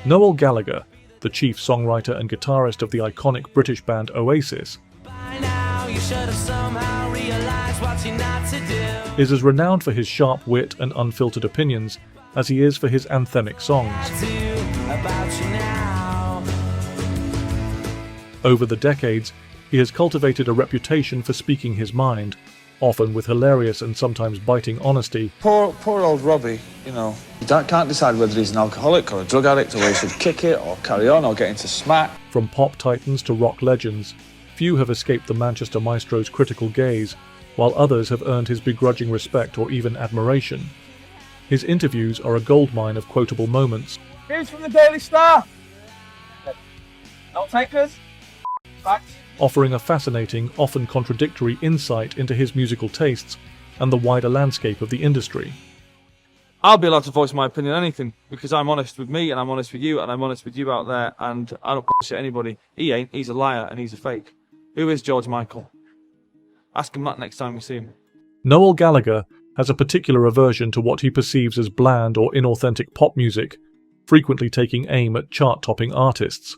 Noel Gallagher, the chief songwriter and guitarist of the iconic British band Oasis, is as renowned for his sharp wit and unfiltered opinions as he is for his anthemic songs. Over the decades, he has cultivated a reputation for speaking his mind, often with hilarious and sometimes biting honesty. Poor old Robbie, you know. You can't decide whether he's an alcoholic or a drug addict, or whether he should kick it or carry on or get into smack. From pop titans to rock legends, few have escaped the Manchester maestro's critical gaze, while others have earned his begrudging respect or even admiration. His interviews are a goldmine of quotable moments. News from the Daily Star. Not takers. Facts. Offering a fascinating, often contradictory insight into his musical tastes and the wider landscape of the industry. I'll be allowed to voice my opinion on anything, because I'm honest with me, and I'm honest with you, and I'm honest with you out there, and I don't bullshit anybody. He ain't, he's a liar, and he's a fake. Who is George Michael? Ask him that next time we see him. Noel Gallagher has a particular aversion to what he perceives as bland or inauthentic pop music, frequently taking aim at chart-topping artists.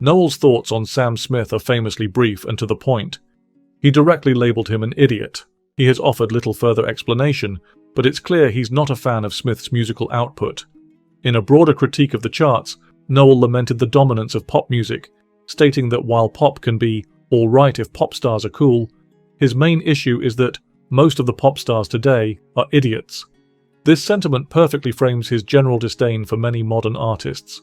Noel's thoughts on Sam Smith are famously brief and to the point. He directly labelled him an idiot. He has offered little further explanation, but it's clear he's not a fan of Smith's musical output. In a broader critique of the charts, Noel lamented the dominance of pop music, stating that while pop can be all right if pop stars are cool, his main issue is that most of the pop stars today are idiots. This sentiment perfectly frames his general disdain for many modern artists.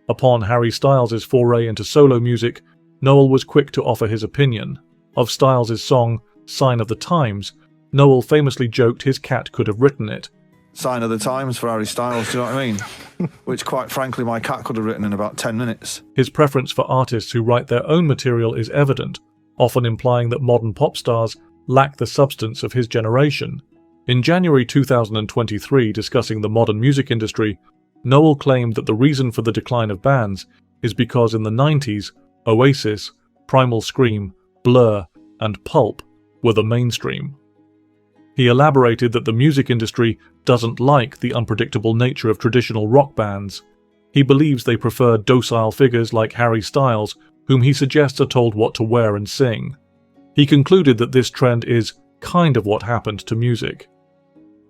Upon Harry Styles' foray into solo music, Noel was quick to offer his opinion. Of Styles' song, Sign of the Times, Noel famously joked his cat could have written it. Sign of the times for Harry Styles, do you know what I mean? Which, quite frankly, my cat could have written in about 10 minutes. His preference for artists who write their own material is evident, often implying that modern pop stars lack the substance of his generation. In January 2023, discussing the modern music industry, Noel claimed that the reason for the decline of bands is because in the 90s, Oasis, Primal Scream, Blur, and Pulp were the mainstream. He elaborated that the music industry doesn't like the unpredictable nature of traditional rock bands. He believes they prefer docile figures like Harry Styles, whom he suggests are told what to wear and sing. He concluded that this trend is kind of what happened to music.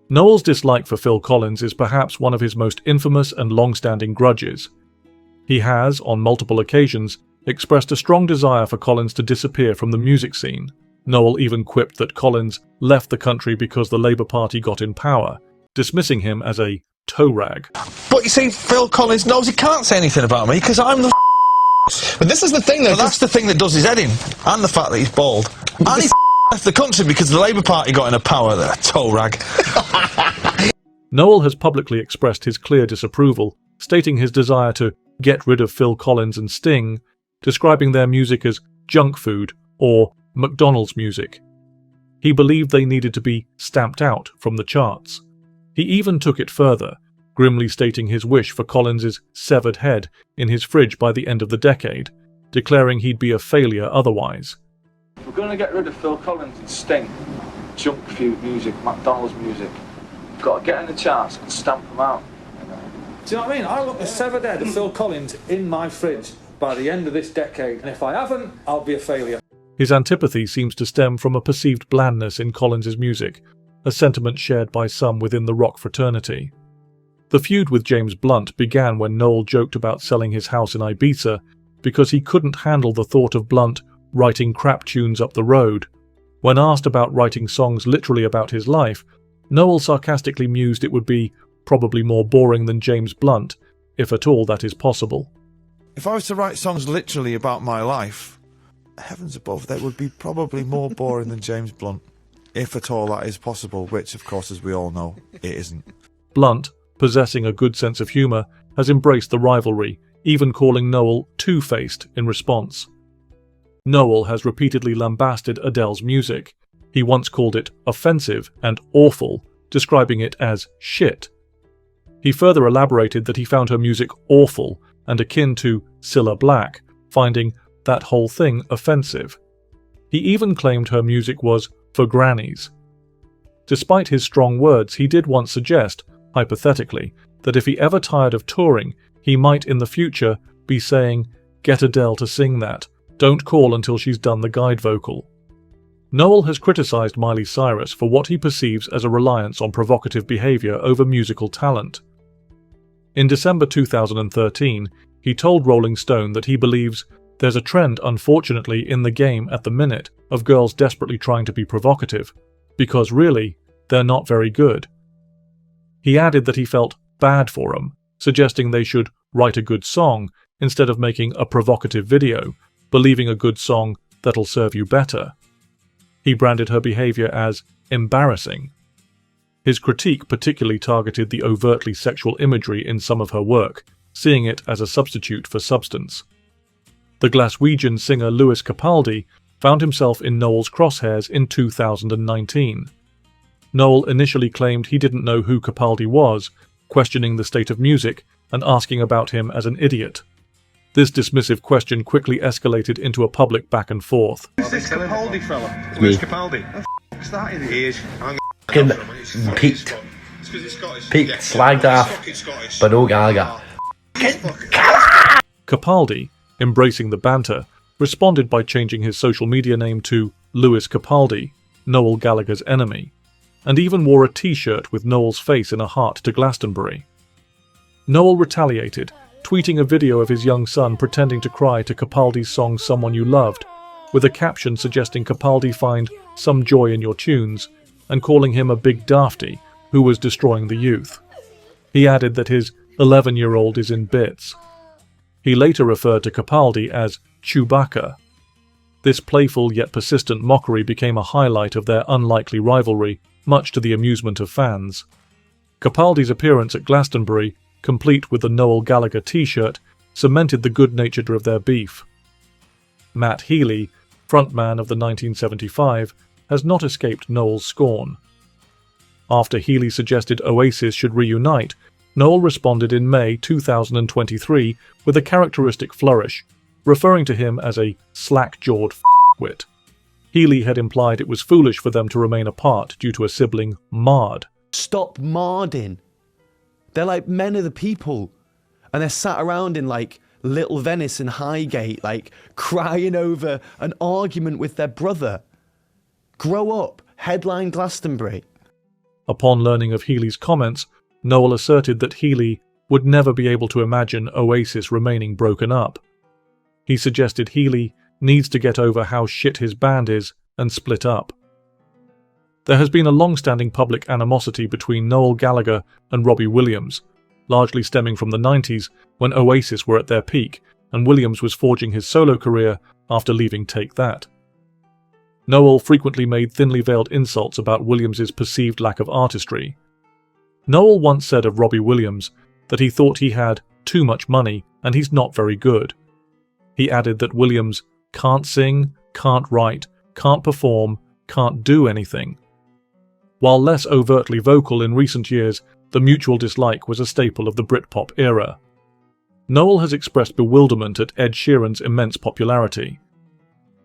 Noel's dislike for Phil Collins is perhaps one of his most infamous and long-standing grudges. He has, on multiple occasions, expressed a strong desire for Collins to disappear from the music scene. Noel even quipped that Collins left the country because the Labour Party got in power, dismissing him as a toe rag. But you see, Phil Collins knows he can't say anything about me because I'm the But this is the thing though, that's the thing that does his head in, and the fact that he's bald. And he's left the country because the Labour Party got into power there, toe rag. Noel has publicly expressed his clear disapproval, stating his desire to get rid of Phil Collins and Sting, describing their music as junk food or McDonald's music. He believed they needed to be stamped out from the charts. He even took it further, grimly stating his wish for Collins's severed head in his fridge by the end of the decade, declaring he'd be a failure otherwise. If we're going to get rid of Phil Collins and Sting, junk food music, McDonald's music, we've got to get in the charts and stamp them out. Do you know what I mean? I want the severed head of Phil Collins in my fridge by the end of this decade, and if I haven't, I'll be a failure. His antipathy seems to stem from a perceived blandness in Collins's music, a sentiment shared by some within the rock fraternity. The feud with James Blunt began when Noel joked about selling his house in Ibiza because he couldn't handle the thought of Blunt writing crap tunes up the road. When asked about writing songs literally about his life, Noel sarcastically mused it would be probably more boring than James Blunt, if at all that is possible. If I was to write songs literally about my life, heavens above, they would be probably more boring than James Blunt. If at all that is possible, which of course, as we all know, it isn't. Blunt, possessing a good sense of humour, has embraced the rivalry, even calling Noel two-faced in response. Noel has repeatedly lambasted Adele's music. He once called it offensive and awful, describing it as shit. He further elaborated that he found her music awful and akin to Cilla Black, finding that whole thing offensive. He even claimed her music was for grannies. Despite his strong words, he did once suggest, hypothetically, that if he ever tired of touring, he might in the future be saying, "Get Adele to sing that. Don't call until she's done the guide vocal." Noel has criticised Miley Cyrus for what he perceives as a reliance on provocative behaviour over musical talent. In December 2013, he told Rolling Stone that he believes there's a trend, unfortunately, in the game at the minute of girls desperately trying to be provocative, because really, they're not very good. He added that he felt bad for them, suggesting they should write a good song instead of making a provocative video, believing a good song that'll serve you better. He branded her behaviour as embarrassing. His critique particularly targeted the overtly sexual imagery in some of her work, seeing it as a substitute for substance. The Glaswegian singer Lewis Capaldi found himself in Noel's crosshairs in 2019. Noel initially claimed he didn't know who Capaldi was, questioning the state of music and asking about him as an idiot. This dismissive question quickly escalated into a public back and forth. Who's this Capaldi fella? Where's Capaldi? What the f***'s that idiot? He is. Peaked, slagged off, but no Gallagher. Capaldi, embracing the banter, responded by changing his social media name to Lewis Capaldi, Noel Gallagher's enemy, and even wore a t-shirt with Noel's face in a heart to Glastonbury. Noel retaliated, tweeting a video of his young son pretending to cry to Capaldi's song Someone You Loved, with a caption suggesting Capaldi find some joy in your tunes, and calling him a big dafty who was destroying the youth. He added that his 11-year-old is in bits. He later referred to Capaldi as Chewbacca. This playful yet persistent mockery became a highlight of their unlikely rivalry, much to the amusement of fans. Capaldi's appearance at Glastonbury, complete with the Noel Gallagher t-shirt, cemented the good nature of their beef. Matt Healy, frontman of the 1975, has not escaped Noel's scorn. After Healy suggested Oasis should reunite, Noel responded in May 2023 with a characteristic flourish, referring to him as a slack-jawed f***wit. Healy had implied it was foolish for them to remain apart due to a sibling marred. Stop marding. They're like men of the people. And they're sat around in like Little Venice and Highgate, like crying over an argument with their brother. Grow up. Headline Glastonbury. Upon learning of Healy's comments, Noel asserted that Healy would never be able to imagine Oasis remaining broken up. He suggested Healy needs to get over how shit his band is and split up. There has been a long-standing public animosity between Noel Gallagher and Robbie Williams, largely stemming from the 90s when Oasis were at their peak and Williams was forging his solo career after leaving Take That. Noel frequently made thinly veiled insults about Williams's perceived lack of artistry. Noel once said of Robbie Williams that he thought he had too much money and he's not very good. He added that Williams can't sing, can't write, can't perform, can't do anything. While less overtly vocal in recent years, the mutual dislike was a staple of the Britpop era. Noel has expressed bewilderment at Ed Sheeran's immense popularity.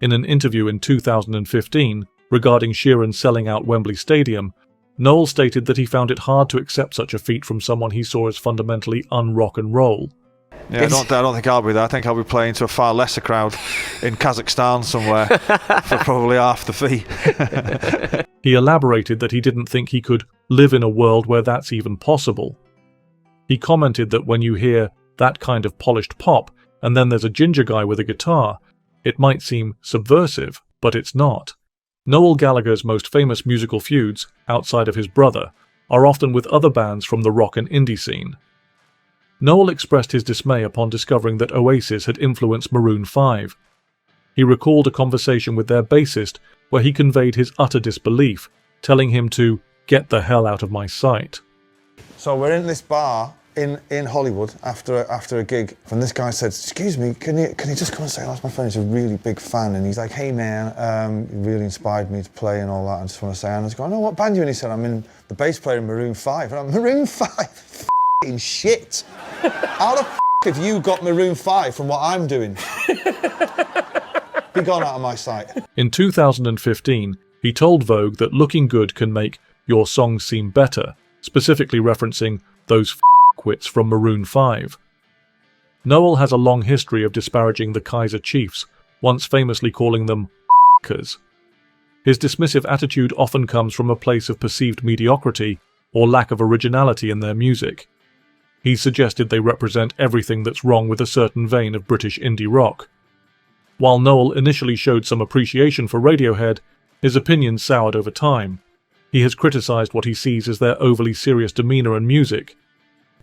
In an interview in 2015 regarding Sheeran selling out Wembley Stadium, Noel stated that he found it hard to accept such a feat from someone he saw as fundamentally un-rock and roll. Yeah, I don't think I'll be there. I think I'll be playing to a far lesser crowd in Kazakhstan somewhere for probably half the fee. He elaborated that he didn't think he could live in a world where that's even possible. He commented that when you hear that kind of polished pop and then there's a ginger guy with a guitar, it might seem subversive, but it's not. Noel Gallagher's most famous musical feuds, outside of his brother, are often with other bands from the rock and indie scene. Noel expressed his dismay upon discovering that Oasis had influenced Maroon 5. He recalled a conversation with their bassist where he conveyed his utter disbelief, telling him to get the hell out of my sight. So we're in this bar in Hollywood after a gig, and this guy said, "Excuse me, can you just come and say hello to my friend? He's a really big fan." And he's like, "Hey man, you really inspired me to play and all that. I just want to say," and I was going, "Oh, what band are you in?" He said, "I'm in the bass player in Maroon 5. And I'm, Maroon 5? F***ing shit. How the f*** have you got Maroon 5 from what I'm doing? Be gone out of my sight." In 2015, he told Vogue that looking good can make your songs seem better, specifically referencing those f***wits from Maroon 5. Noel has a long history of disparaging the Kaiser Chiefs, once famously calling them f***ers. His dismissive attitude often comes from a place of perceived mediocrity or lack of originality in their music. He suggested they represent everything that's wrong with a certain vein of British indie rock. While Noel initially showed some appreciation for Radiohead, his opinions soured over time. He has criticised what he sees as their overly serious demeanour and music.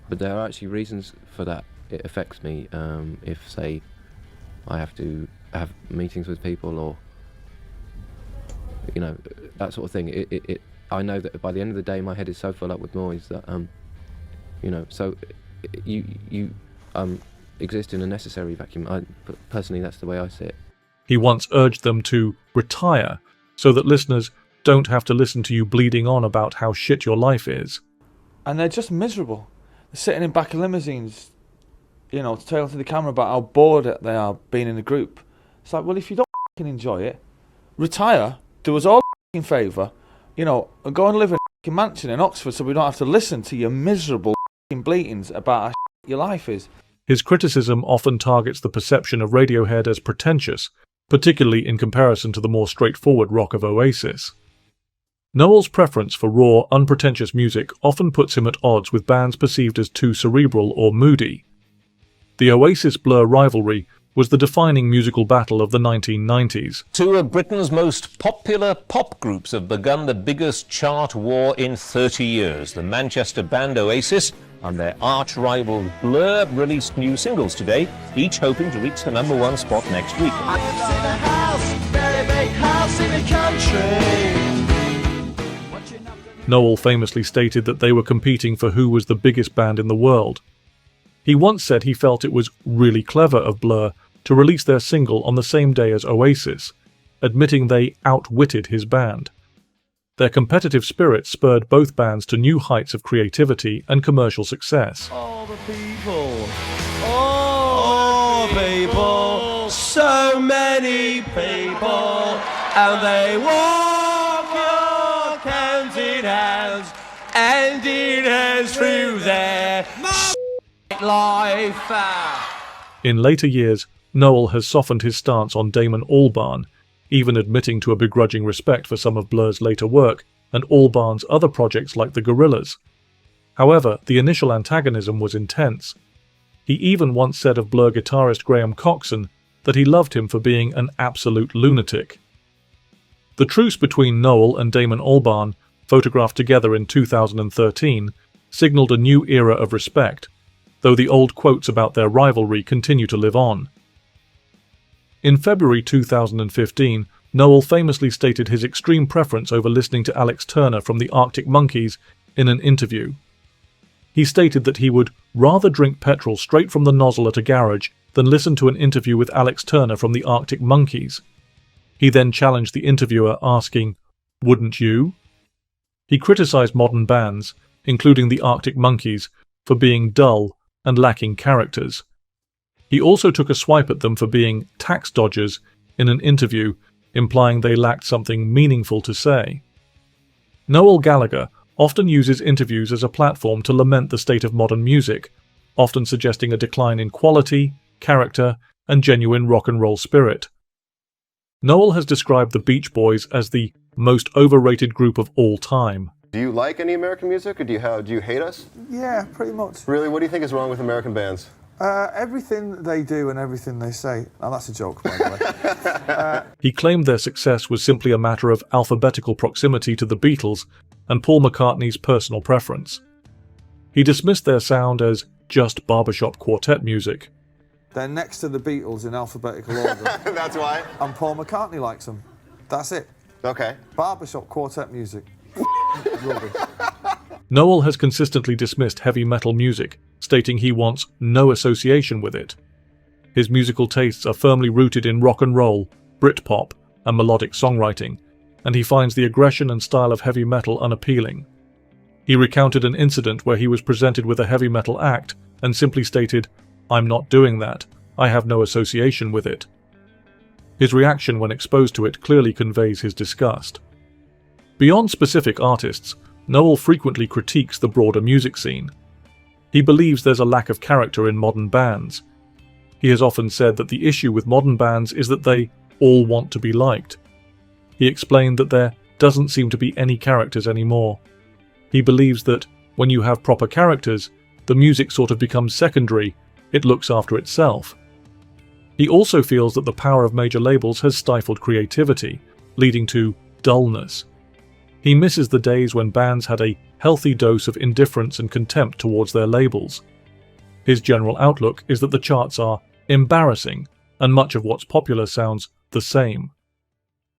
But there are actually reasons for that. It affects me if, say, I have to have meetings with people or, you know, that sort of thing. I know that by the end of the day, my head is so full up with noise that, you know, so you exist in a necessary vacuum. Personally, that's the way I see it. He once urged them to retire so that listeners don't have to listen to you bleeding on about how shit your life is. And they're just miserable. They're sitting in back of limousines, you know, tailing to the camera about how bored they are being in a group. It's like, well, if you don't enjoy it, retire, do us all a favour, you know, and go and live in a mansion in Oxford so we don't have to listen to your miserable bleatings about how your life is. His criticism often targets the perception of Radiohead as pretentious, particularly in comparison to the more straightforward rock of Oasis. Noel's preference for raw, unpretentious music often puts him at odds with bands perceived as too cerebral or moody. The Oasis-Blur rivalry was the defining musical battle of the 1990s. Two of Britain's most popular pop groups have begun the biggest chart war in 30 years. The Manchester band Oasis and their arch-rivals Blur released new singles today, each hoping to reach the #1 spot next week. I live in a house, very big house in the country. Noel famously stated that they were competing for who was the biggest band in the world. He once said he felt it was really clever of Blur to release their single on the same day as Oasis, admitting they outwitted his band. Their competitive spirit spurred both bands to new heights of creativity and commercial success. All the people, all the people, so many people, and they walk your hands in hands, and in hands through their life. In later years, Noel has softened his stance on Damon Albarn, even admitting to a begrudging respect for some of Blur's later work and Albarn's other projects like the Gorillaz. However, the initial antagonism was intense. He even once said of Blur guitarist Graham Coxon that he loved him for being an absolute lunatic. The truce between Noel and Damon Albarn, photographed together in 2013, signalled a new era of respect, though the old quotes about their rivalry continue to live on. In February 2015, Noel famously stated his extreme preference over listening to Alex Turner from the Arctic Monkeys in an interview. He stated that he would rather drink petrol straight from the nozzle at a garage than listen to an interview with Alex Turner from the Arctic Monkeys. He then challenged the interviewer, asking, "Wouldn't you?" He criticised modern bands, including the Arctic Monkeys, for being dull and lacking characters. He also took a swipe at them for being tax dodgers in an interview, implying they lacked something meaningful to say. Noel Gallagher often uses interviews as a platform to lament the state of modern music, often suggesting a decline in quality, character, and genuine rock and roll spirit. Noel has described the Beach Boys as the most overrated group of all time. Do you like any American music, or do you hate us? Yeah, pretty much. Really? What do you think is wrong with American bands? Everything they do and everything they say. Now that's a joke, by the way. He claimed their success was simply a matter of alphabetical proximity to the Beatles and Paul McCartney's personal preference. He dismissed their sound as just barbershop quartet music. They're next to the Beatles in alphabetical order. That's why? And Paul McCartney likes them. That's it. Okay. Barbershop quartet music. Rubbish. Noel has consistently dismissed heavy metal music, stating he wants no association with it. His musical tastes are firmly rooted in rock and roll, Britpop, and melodic songwriting, and he finds the aggression and style of heavy metal unappealing. He recounted an incident where he was presented with a heavy metal act and simply stated, "I'm not doing that. I have no association with it." His reaction when exposed to it clearly conveys his disgust. Beyond specific artists, Noel frequently critiques the broader music scene. He believes there's a lack of character in modern bands. He has often said that the issue with modern bands is that they all want to be liked. He explained that there doesn't seem to be any characters anymore. He believes that when you have proper characters, the music sort of becomes secondary, it looks after itself. He also feels that the power of major labels has stifled creativity, leading to dullness. He misses the days when bands had a healthy dose of indifference and contempt towards their labels. His general outlook is that the charts are embarrassing, and much of what's popular sounds the same.